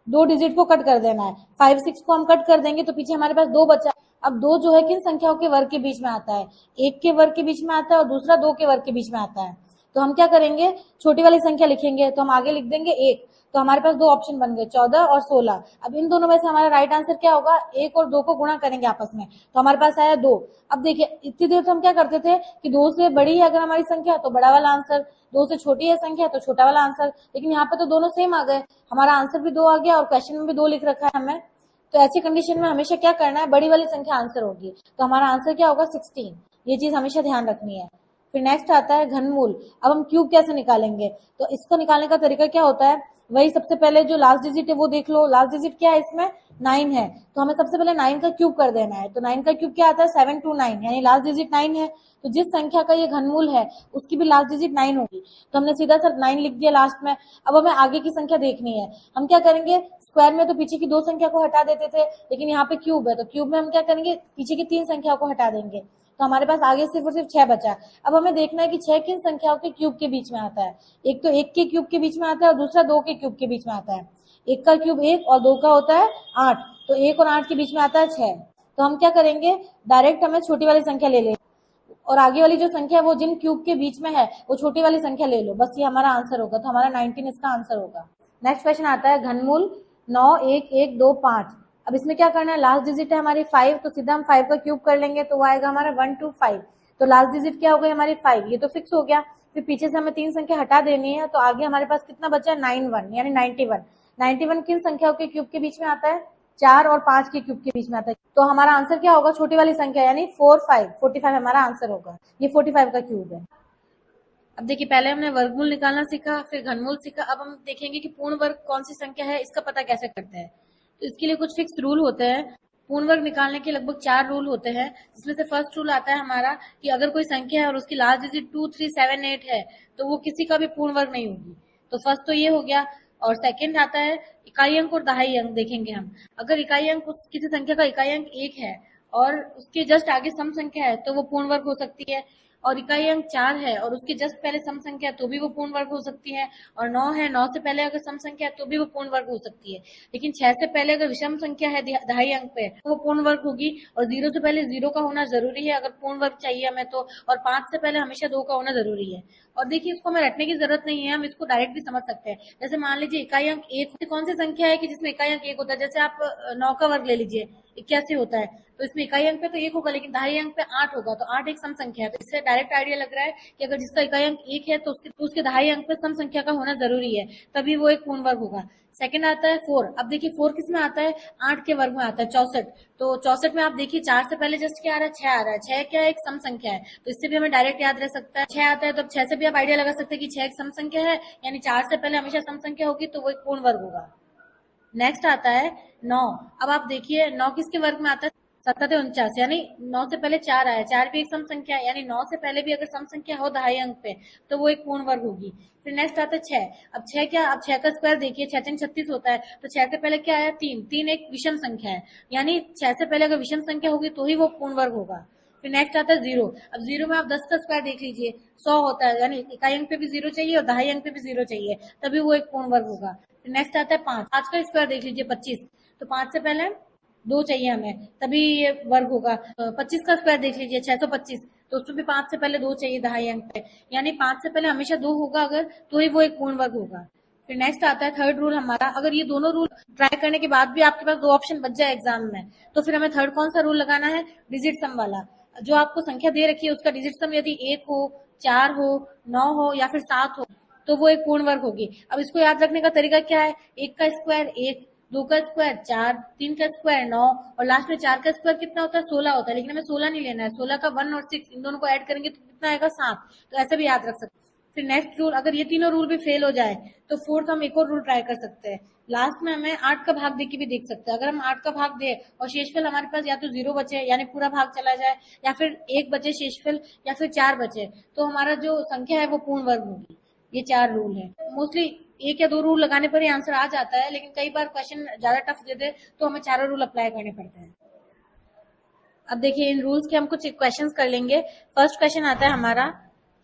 Speaker 2: दो डिजिट को कट कर देना है, 5 6 को हम कट कर देंगे तो पीछे हमारे पास 2 बचा। अब 2 जो है किन संख्याओं के वर्ग के बीच में आता है, 1 के वर्ग के बीच में आता है और दूसरा 2 के वर्ग के बीच में आता है। तो हम क्या करेंगे छोटी वाली संख्या लिखेंगे, तो हम आगे लिख देंगे 1, तो हमारे पास दो ऑप्शन बन गए 14 और 16। अब इन दोनों में से हमारा राइट आंसर क्या होगा, 1 और 2 को गुणा करेंगे आपस में, तो हमारे पास आया 2। अब देखिए इतनी देर तो हम क्या करते थे कि 2 से बड़ी है अगर हमारी संख्या तो बड़ा वाला आंसर, 2 से छोटी है संख्या तो छोटा वाला आंसर, लेकिन यहाँ पे तो दोनों सेम आ गए, हमारा आंसर भी 2 आ गया और क्वेश्चन में भी 2 लिख रखा है हमें। तो ऐसी कंडीशन में हमेशा क्या करना है, बड़ी वाली संख्या आंसर होगी, तो हमारा आंसर क्या होगा 16। ये चीज हमेशा ध्यान रखनी है। फिर नेक्स्ट आता है घनमूल। अब हम क्यूब कैसे निकालेंगे, तो इसको निकालने का तरीका क्या होता है, वही सबसे पहले जो लास्ट डिजिट है वो देख लो, लास्ट डिजिट क्या है इसमें 9 है, तो हमें सबसे पहले 9 का क्यूब कर देना है। तो 9 का क्यूब क्या आता है? 729, यानी लास्ट डिजिट 9 है, तो जिस संख्या का ये घनमूल है उसकी भी लास्ट डिजिट 9 होगी। तो हमने सीधा सर 9 लिख दिया लास्ट में। अब हमें आगे की संख्या देखनी है। हम क्या करेंगे, स्क्वायर में तो पीछे की 2 संख्या को हटा देते थे, लेकिन यहाँ पे क्यूब है, तो क्यूब में हम क्या करेंगे, पीछे की 3 संख्याओं को हटा देंगे। तो हमारे पास आगे सिर्फ और सिर्फ 6 बचा। अब हमें देखना है कि 6 किन संख्याओं के क्यूब के बीच में आता है। एक तो 1 के क्यूब के बीच में आता है और दूसरा 2 के क्यूब के बीच में आता है। 1 का क्यूब 1 और 2 का होता है 8, तो 1 और 8 के बीच में आता है 6। तो हम क्या करेंगे, डायरेक्ट हमें छोटी वाली संख्या ले लेंगे और आगे वाली जो संख्या वो जिन क्यूब के बीच में है वो छोटी वाली संख्या ले लो, बस ये हमारा आंसर होगा। तो हमारा 19 इसका आंसर होगा। नेक्स्ट क्वेश्चन आता है घनमूल 9 1 1 2 5। अब इसमें क्या करना है, लास्ट डिजिट है हमारी 5, तो सीधा हम 5 का क्यूब कर लेंगे, तो वो आएगा हमारा 125। तो लास्ट डिजिट क्या हो गई हमारी 5, ये तो फिक्स हो गया। फिर पीछे से हमें 3 संख्या हटा देनी है, तो आगे हमारे पास कितना बचा है, 91, यानी 91। 91 किन संख्याओं के क्यूब के बीच में आता है, 4 और 5 के क्यूब के बीच में आता है। तो हमारा आंसर क्या होगा, छोटी वाली संख्या यानी 45 हमारा आंसर होगा। ये 45 का क्यूब है। अब देखिए, पहले हमने वर्गमूल निकालना सीखा, फिर घनमूल सीखा। अब हम देखेंगे कि पूर्ण वर्ग कौन सी संख्या है, इसका पता कैसे करते हैं। तो इसके लिए कुछ फिक्स रूल होते हैं। पूर्ण वर्ग निकालने के लगभग 4 रूल होते हैं, जिसमें से फर्स्ट रूल आता है हमारा कि अगर कोई संख्या है और उसकी लास्ट डिजिट 2 3 7 8 है, तो वो किसी का भी पूर्ण वर्ग नहीं होगी। तो फर्स्ट तो ये हो गया। और सेकंड आता है इकाई अंक और दहाई अंक। देखेंगे हम, अगर इकाई अंक किसी संख्या का इकाई अंक 1 है और उसके जस्ट आगे सम संख्या है, तो वो पूर्ण वर्ग हो सकती है। और इकाई अंक 4 है और उसके जस्ट पहले सम संख्या है, तो भी वो पूर्ण वर्ग हो सकती है। और 9 है, 9 से पहले अगर सम संख्या है, तो भी वो पूर्ण वर्ग हो सकती है। लेकिन 6 से पहले अगर विषम संख्या है दहाई अंक पे, तो वो पूर्ण वर्ग होगी। और 0 से पहले 0 का होना जरूरी है अगर पूर्ण वर्ग चाहिए हमें तो। और 5 से पहले हमेशा 2 का होना जरूरी है। और देखिए, इसको हमें रटने की जरूरत नहीं है, हम इसको डायरेक्ट भी समझ सकते हैं। जैसे मान लीजिए इकाई अंक 1 कौन सी संख्या है कि जिसमें इकाई अंक 1 होता है। जैसे आप 9 का वर्ग ले लीजिए, 81 होता है, तो इसमें इकाई अंक पे तो 1 होगा, लेकिन दहाई अंक पे 8 होगा, तो 8 एक सम संख्या है। तो इससे डायरेक्ट आइडिया लग रहा है कि अगर जिसका इकाई अंक 1 है, तो उसके दहाई अंक पे सम संख्या का होना जरूरी है, तभी वो एक पूर्ण वर्ग होगा। सेकंड आता है 4। अब देखिए 4 किस में आता है, 8 के वर्ग में आता है, 64। तो 64 में आप देखिए 4 से पहले जस्ट क्या आ रहा है, 6 आ रहा है। 6 क्या है, एक सम संख्या है, तो इससे भी हमें डायरेक्ट याद रह सकता है। 6 आता है तो अब 6 से भी आप आइडिया लगा सकते हैं कि 6 एक सम संख्या है, यानी 4 से पहले हमेशा सम संख्या होगी, तो वो एक पूर्ण वर्ग होगा। नेक्स्ट आता है 9। अब आप देखिए 9 किसके वर्ग में आता है, 7 यानी 9 से पहले 4 आया, 4 भी एक सम संख्या है, यानी 9 से पहले भी अगर सम संख्या हो दहाई अंक पे, तो वो एक पूर्ण वर्ग होगी। फिर नेक्स्ट आता है 6। अब 6 क्या, अब 6 का स्क्वायर देखिए, 6 6 36 होता है, तो 6 से पहले क्या आया, 3। 3 एक विषम संख्या है, यानी 6 से पहले अगर विषम संख्या होगी तो ही वो पूर्ण वर्ग होगा। फिर नेक्स्ट आता है 0। अब 0 में आप 10 का स्क्वायर देख लीजिए, 100 होता है, यानी इकाई अंक पे भी 0 चाहिए और दहाई अंक पे भी 0 चाहिए, तभी वो एक पूर्ण वर्ग होगा। फिर नेक्स्ट आता है 5। 5 का स्क्वायर देख लीजिए, 25, तो 5 से पहले 2 चाहिए हमें, तभी ये वर्ग होगा। 25 का स्क्वायर देख लीजिए, 625, तो उसमें भी 5 से पहले 2 चाहिए दहाई अंक पे, यानी 5 से पहले हमेशा 2 होगा अगर, तो ही वो एक पूर्ण वर्ग होगा। फिर नेक्स्ट आता है थर्ड रूल हमारा। अगर ये दोनों रूल ट्राई करने के बाद भी आपके पास 2 ऑप्शन बच जाए एग्जाम में, तो फिर हमें थर्ड कौन सा रूल लगाना है, डिजिट सम वाला। जो आपको संख्या दे रखी है उसका डिजिट सम यदि 1 हो, 4 हो, 9 हो या फिर 7 हो, तो वो एक पूर्ण वर्ग होगी। अब इसको याद रखने का तरीका क्या है, 1 का स्क्वायर 1, 2 का स्क्वायर 4, 3 का स्क्वायर 9 और लास्ट में 4 का स्क्वायर कितना होता है, 16 होता है। लेकिन हमें 16 नहीं लेना है, 16 का 1 और 6 इन दोनों को ऐड करेंगे तो कितना आएगा, 7। तो ऐसे भी याद रख सकते हैं। फिर नेक्स्ट रूल, अगर ये तीनों रूल भी फेल हो जाए तो फोर्थ हम एक और रूल ट्राई कर सकते हैं। लास्ट में हमें 8 का भाग दे के भी देख सकते हैं। अगर हम 8 का भाग दे और शेषफल हमारे पास या तो 0 बचे, यानी पूरा भाग चला जाए, या फिर 1 बचे शेषफल, या फिर 4 बचे, तो हमारा जो संख्या है वो पूर्ण वर्ग होगी। ये 4 रूल है। मोस्टली 1 या 2 रूल लगाने पर ही आंसर आ जाता है, लेकिन कई बार क्वेश्चन ज्यादा टफ दे दे तो हमें चारों रूल अप्लाई करने पड़ते हैं। अब देखिए, इन रूल्स के हम कुछ क्वेश्चंस कर लेंगे। फर्स्ट क्वेश्चन आता है हमारा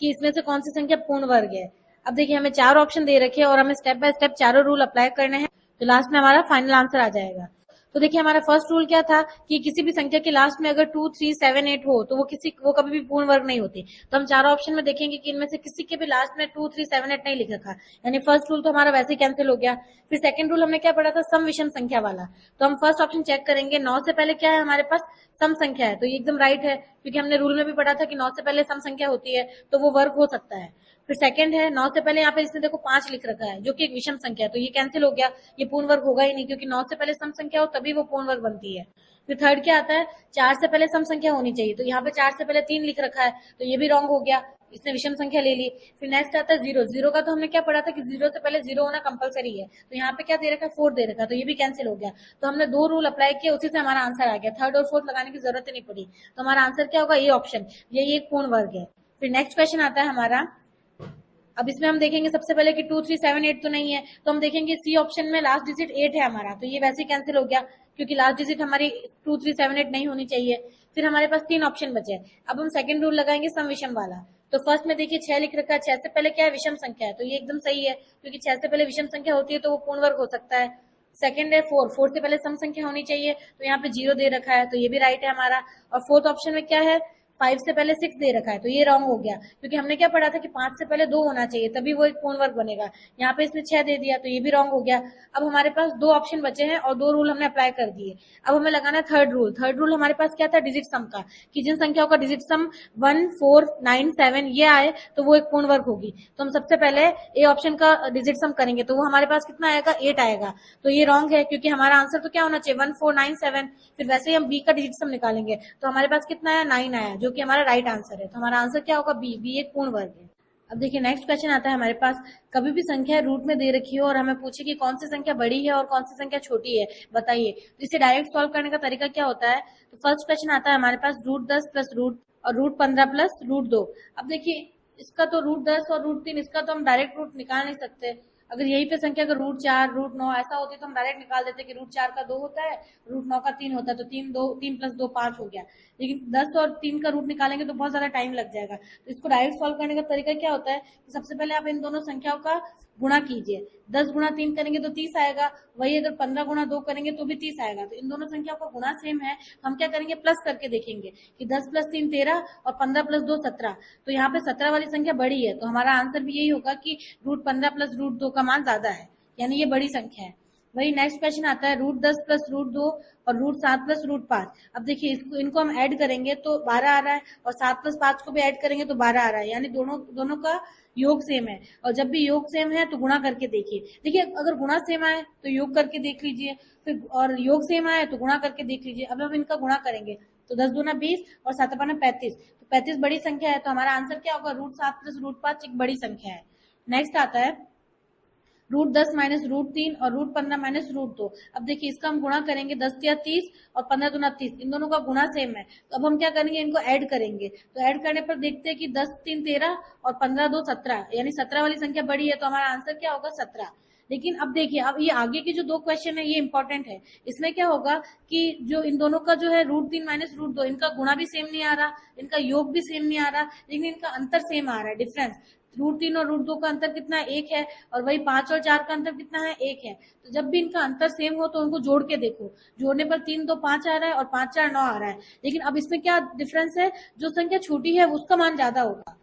Speaker 2: कि इसमें से कौन सी संख्या पूर्ण वर्ग है। अब देखिए, हमें 4 ऑप्शन दे रखे हैं और हमें स्टेप बाय स्टेप चारों रूल अप्लाई करने हैं, तो लास्ट में हमारा फाइनल आंसर आ जाएगा। तो देखिए, हमारा फर्स्ट रूल क्या था कि किसी भी संख्या के लास्ट में अगर 2 3 7 8 हो तो वो कभी भी पूर्ण वर्ग नहीं होती। तो हम चारों ऑप्शन में देखेंगे कि इनमें से किसी के भी लास्ट में 2 3 7 8 नहीं लिख रखा, यानी फर्स्ट रूल तो हमारा वैसे ही कैंसिल हो गया। फिर सेकंड रूल हमने क्या पढ़ा था, सम विषम संख्या वाला। तो हम फर्स्ट ऑप्शन चेक करेंगे, 9 से पहले क्या है हमारे पास, सम संख्या है, तो ये एकदम राइट है, क्योंकि हमने रूल में भी पढ़ा था कि 9 से पहले सम संख्या होती है तो वो वर्ग हो सकता है। फिर सेकंड है 9 से पहले यहाँ पे इसने देखो 5 लिख रखा है जो कि एक विषम संख्या है, तो ये कैंसिल हो गया, ये पूर्ण वर्ग होगा ही नहीं क्योंकि 9 से पहले सम संख्या हो तभी वो पूर्ण वर्ग बनती है। फिर थर्ड क्या आता है, 4 से पहले सम संख्या होनी चाहिए, तो यहाँ पे 4 से पहले 3 लिख रखा है तो ये भी रॉन्ग हो गया, इसने विषम संख्या ले ली। फिर नेक्स्ट आता है 0, 0 का तो हमने क्या पढ़ा था कि 0 से पहले 0 होना कंपलसरी है, तो यहाँ पे क्या दे रखा है 4 दे रखा है, तो ये भी कैंसिल हो गया। तो हमने 2 रूल अप्लाई किए, उसी से हमारा आंसर आ गया, थर्ड और फोर्थ लगाने की जरूरत ही नहीं पड़ी, तो हमारा आंसर क्या होगा, ये ऑप्शन, ये एक पूर्ण वर्ग है। फिर नेक्स्ट क्वेश्चन आता है हमारा, अब इसमें हम देखेंगे सबसे पहले कि 2, 3, 7, 8 तो नहीं है, तो हम देखेंगे सी ऑप्शन में लास्ट डिजिट 8 है हमारा, तो ये वैसे ही कैंसिल हो गया क्योंकि लास्ट डिजिट हमारी 2, 3, 7, 8 नहीं होनी चाहिए। फिर हमारे पास 3 ऑप्शन बचे, अब हम सेकंड रूल लगाएंगे सम विषम वाला। तो फर्स्ट में देखिए 6 लिख रखा है, 6 से पहले क्या है, विषम संख्या है, तो ये एकदम सही है क्योंकि 6 से पहले विषम संख्या होती है तो वो पूर्ण वर्ग हो सकता है। सेकंड है 4, 4 से पहले सम संख्या होनी चाहिए, तो यहाँ पे 0 दे रखा है, तो ये भी राइट है हमारा। और फोर्थ ऑप्शन में क्या है, 5 से पहले 6 दे रखा है, तो ये रॉन्ग हो गया क्योंकि हमने क्या पढ़ा था कि 5 से पहले 2 होना चाहिए तभी वो एक पूर्ण वर्ग बनेगा, यहाँ पे इसने 6 दे दिया, तो ये भी रॉन्ग हो गया। अब हमारे पास 2 ऑप्शन बचे हैं और 2 रूल हमने अप्लाई कर दिए। अब हमें लगाना है थर्ड रूल। थर्ड रूल हमारे पास क्या था, डिजिट सम का, कि जिन संख्याओं का डिजिट सम 1, 4, 9, 7 ये आए तो वो एक पूर्ण वर्ग होगी। तो हम सबसे पहले ए ऑप्शन का डिजिट सम करेंगे, तो वो हमारे पास कितना आएगा, 8 आएगा, तो ये रॉन्ग है क्योंकि हमारा आंसर तो क्या होना चाहिए 1, 4, 9, 7। फिर वैसे ही हम बी का डिजिट सम निकालेंगे तो हमारे पास कितना आया, 9 आया, जो कि हमारा राइट आंसर है। तो हमारा आंसर क्या होगा, बी, बी एक पूर्ण वर्ग है। अब देखिए नेक्स्ट क्वेश्चन आता है हमारे पास, कभी भी संख्या रूट में दे रखी हो और हमें पूछे कि कौन सी संख्या बड़ी है और कौन सी संख्या छोटी है, बताइए। तो इसे डायरेक्ट सॉल्व करने का तरीका क्या होता है, तो फर्स्ट क्वेश्चन आता है हमारे पास √10 प्लस रूट और √15 प्लस √2। अब देखिए इसका तो √10 और √3 इसका तो हम डायरेक्ट रूट निकाल नहीं सकते, अगर यही पे संख्या अगर √4 √9 ऐसा होती तो हम डायरेक्ट निकाल देते कि √4 का 2 होता है, √9 का 3 होता है, तो 3 प्लस 2 5 हो गया। लेकिन 10 और 3 का रूट निकालेंगे तो बहुत ज्यादा टाइम लग जाएगा, तो इसको डायरेक्ट सॉल्व करने का तरीका क्या होता है कि सबसे पहले आप इन दोनों संख्याओं का गुणा कीजिए, 10 गुणा 3 करेंगे तो 30 आएगा, वही अगर 15 गुणा 2 करेंगे तो भी 30 आएगा। तो इन दोनों संख्याओं का गुणा सेम है तो हम क्या करेंगे, प्लस करके देखेंगे कि 10 प्लस 3 13 और 15 प्लस 2 17, तो यहाँ पे 17 वाली संख्या बड़ी है, तो हमारा आंसर भी यही होगा कि √15 प्लस √2 का मान ज्यादा है, यानी ये बड़ी संख्या है। वही नेक्स्ट क्वेश्चन आता है √10 प्लस √2 और √7 प्लस √5। अब देखिए इनको हम ऐड करेंगे तो 12 आ रहा है और 7 प्लस 5 को भी ऐड करेंगे तो 12 आ रहा है, यानी दोनों का योग सेम है। और जब भी योग सेम है तो गुणा करके देखिए अगर गुणा सेम आए तो योग करके देख लीजिए, फिर और योग सेम आए तो गुणा करके देख लीजिए। अब हम इनका गुणा करेंगे तो 10 दूना 20 और 7 पाना 35, तो 35 बड़ी संख्या है, तो हमारा आंसर क्या होगा, √7 प्लस √5 एक बड़ी संख्या है। नेक्स्ट आता है √10 माइनस √3 और √15 माइनस √2। अब देखिए इसका हम गुणा करेंगे, 10 या 30 और 15 दूना 30, इन दोनों का गुणा सेम है, तो अब हम क्या करेंगे, इनको ऐड करेंगे। तो ऐड करने पर देखते हैं कि 10 3 13 और 15 2 17, यानी 17 वाली संख्या बड़ी है, तो हमारा आंसर क्या होगा 17। लेकिन अब देखिए अब ये आगे के जो 2 क्वेश्चन है ये इंपॉर्टेंट है, इसमें क्या होगा कि जो इन दोनों का जो है √3 माइनस √2 इनका गुणा भी सेम नहीं आ रहा, इनका योग भी सेम नहीं आ रहा, लेकिन इनका अंतर सेम आ रहा है, डिफरेंस। √3 और √2 का अंतर कितना है, 1 है, और वही 5 और 4 का अंतर कितना है, 1 है। तो जब भी इनका अंतर सेम हो तो उनको जोड़ के देखो, जोड़ने पर 3 2 5 आ रहा है और 5 4 9 आ रहा है। लेकिन अब इसमें क्या डिफरेंस है, जो संख्या छोटी है उसका मान ज्यादा होगा,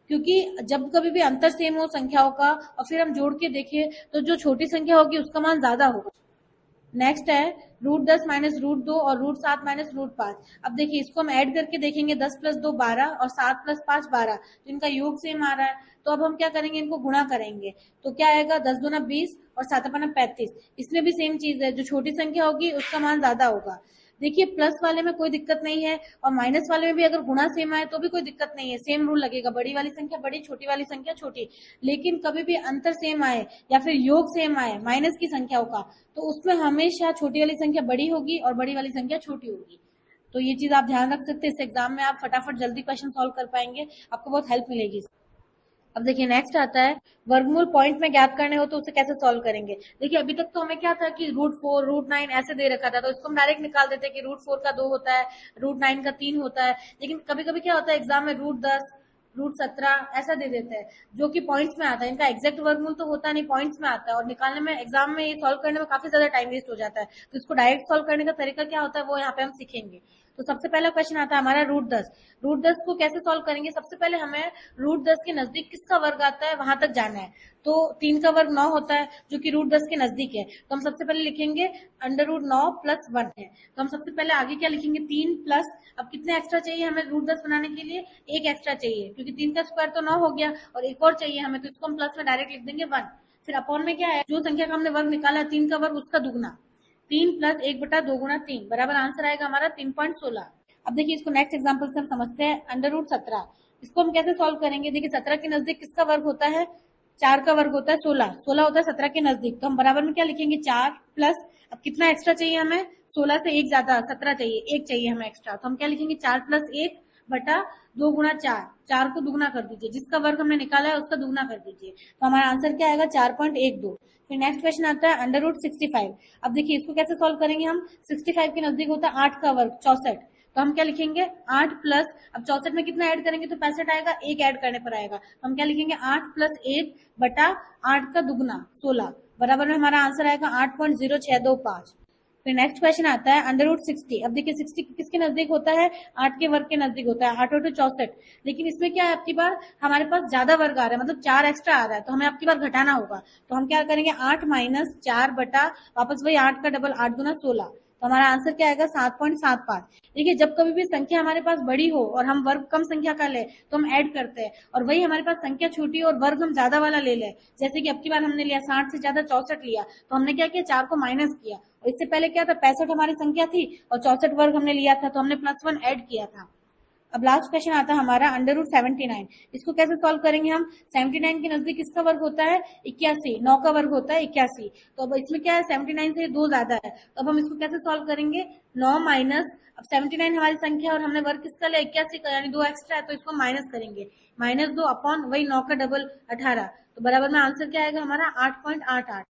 Speaker 2: क्योंकि जब कभी भी अंतर सेम हो संख्याओं का और फिर हम जोड़ के देखें तो जो छोटी संख्या होगी उसका मान ज्यादा होगा। नेक्स्ट है √10 माइनस √2 और √7 माइनस √5। अब देखिए इसको हम ऐड करके देखेंगे, 10 प्लस 2 12 और 7 प्लस 5 12, तो इनका योग सेम आ रहा है, तो अब हम क्या करेंगे, इनको गुणा करेंगे, तो क्या आएगा, 10 दूना 20 और 7 पाना 35, इसमें भी सेम चीज है, जो छोटी संख्या होगी उसका मान ज्यादा होगा। देखिए प्लस वाले में कोई दिक्कत नहीं है और माइनस वाले में भी अगर गुणा सेम आए तो भी कोई दिक्कत नहीं है, सेम रूल लगेगा, बड़ी वाली संख्या बड़ी, छोटी वाली संख्या छोटी। लेकिन कभी भी अंतर सेम आए या फिर योग सेम आए माइनस की संख्याओं का, तो उसमें हमेशा छोटी वाली संख्या बड़ी होगी और बड़ी वाली संख्या छोटी होगी। तो ये चीज आप ध्यान रख सकते हैं, इस एग्जाम में आप फटाफट जल्दी क्वेश्चन सॉल्व कर पाएंगे, आपको बहुत हेल्प मिलेगी। अब देखिए नेक्स्ट आता है वर्गमूल पॉइंट में ज्ञात करने हो तो उसे कैसे सॉल्व करेंगे। देखिए अभी तक तो हमें क्या था कि √4 √9 ऐसे दे रखा था, तो इसको हम डायरेक्ट निकाल देते कि √4 का 2 होता है, √9 का 3 होता है। लेकिन कभी कभी क्या होता है एग्जाम में √10 √17 ऐसा दे देते हैं जो कि पॉइंट्स में आता है, इनका एग्जैक्ट वर्गमूल तो होता नहीं, पॉइंट्स में आता है, और निकालने में एग्जाम में ये सॉल्व करने में काफी ज्यादा टाइम वेस्ट हो जाता है। तो इसको डायरेक्ट सॉल्व करने का तरीका क्या होता है वो यहाँ पे हम सीखेंगे। तो सबसे पहला क्वेश्चन आता है हमारा रूट 10। रूट 10 को कैसे सॉल्व करेंगे? सबसे पहले हमें रूट 10 के नजदीक किसका वर्ग आता है वहां तक जाना है। तो 3 का वर्ग 9 होता है जो कि रूट 10 के नजदीक है, तो हम सबसे पहले लिखेंगे √9 + 1 है। तो हम सबसे पहले आगे क्या लिखेंगे? 3 प्लस, अब कितने एक्स्ट्रा चाहिए हमें रूट 10 बनाने के लिए? एक एक्स्ट्रा चाहिए, क्योंकि 3 का स्क्वायर तो 9 हो गया और एक और चाहिए हमें, तो इसको हम प्लस में डायरेक्ट लिख देंगे 1। फिर अपॉन में क्या है? जो संख्या का हमने वर्ग निकाला है 3 का वर्ग, उसका दुगना। 3 + 1/2 × 3 बराबर आंसर आएगा हमारा 3.16। अब देखिए इसको नेक्स्ट एग्जांपल से हम समझते हैं। √17 इसको हम कैसे सॉल्व करेंगे? देखिए 17 के नजदीक किसका वर्ग होता है? 4 का वर्ग होता है 16, 16 होता है 17 के नजदीक, तो हम बराबर में क्या लिखेंगे? 4 प्लस, अब कितना एक्स्ट्रा चाहिए हमें? 16 से एक ज्यादा 17 चाहिए, एक चाहिए हमें एक्स्ट्रा, तो हम क्या लिखेंगे? 4 + 1/2 × 4, 4 को दुगना कर दीजिए, जिसका वर्ग हमने निकाला है उसका दुगना कर दीजिए, तो हमारा आंसर क्या आएगा? 4.12। फिर नेक्स्ट क्वेश्चन आता है √65। अब देखिए इसको कैसे सॉल्व करेंगे हम? 65 के नजदीक होता है 8 का वर्ग 64, तो हम क्या लिखेंगे? 8 प्लस, अब 64 में कितना ऐड करेंगे तो 65 आएगा, एक ऐड करने पर आएगा, तो हम क्या लिखेंगे? 8 + 1/8 का दुगना 16 बराबर में हमारा आंसर आएगा 8.0625। फिर नेक्स्ट क्वेश्चन आता है √60। अब देखिए 60 किसके नजदीक होता है? 8 के वर्ग के नजदीक होता है, 8 × 8 = 64, लेकिन इसमें क्या है? आपकी बार हमारे पास ज्यादा वर्ग आ रहा है, मतलब 4 एक्स्ट्रा आ रहा है, तो हमें आपकी बार घटाना होगा, तो हम क्या करेंगे? 8 - 4 बटा वापस वही 8 का डबल 8 × 16, तो हमारा आंसर क्या आएगा? 7.75। देखिए जब कभी भी संख्या हमारे पास बड़ी हो और हम वर्ग कम संख्या का ले तो हम ऐड करते हैं, और वही हमारे पास संख्या छोटी हो और वर्ग हम ज्यादा वाला ले लें, जैसे कि अब की बार हमने लिया 60 से ज्यादा 64 लिया, तो हमने क्या किया? 4 को माइनस किया, और इससे पहले क्या था? 65 हमारी संख्या थी और 64 वर्ग हमने लिया था, तो हमने +1 ऐड किया था। अब लास्ट क्वेश्चन आता है हमारा √79। इसको कैसे सॉल्व करेंगे हम? 79 के नजदीक किसका वर्ग होता है? 81, 9 का वर्ग होता है 81, तो अब इसमें क्या है? 79 से 2 ज्यादा है, तो अब हम इसको कैसे सॉल्व करेंगे? 9 माइनस, अब 79 हमारी संख्या और हमने वर्ग किसका लिया? 81 का, यानी 2 एक्स्ट्रा है, तो इसको माइनस करेंगे, -2 अपॉन वही 9 का डबल 18, तो बराबर में आंसर क्या आएगा हमारा? 8.88।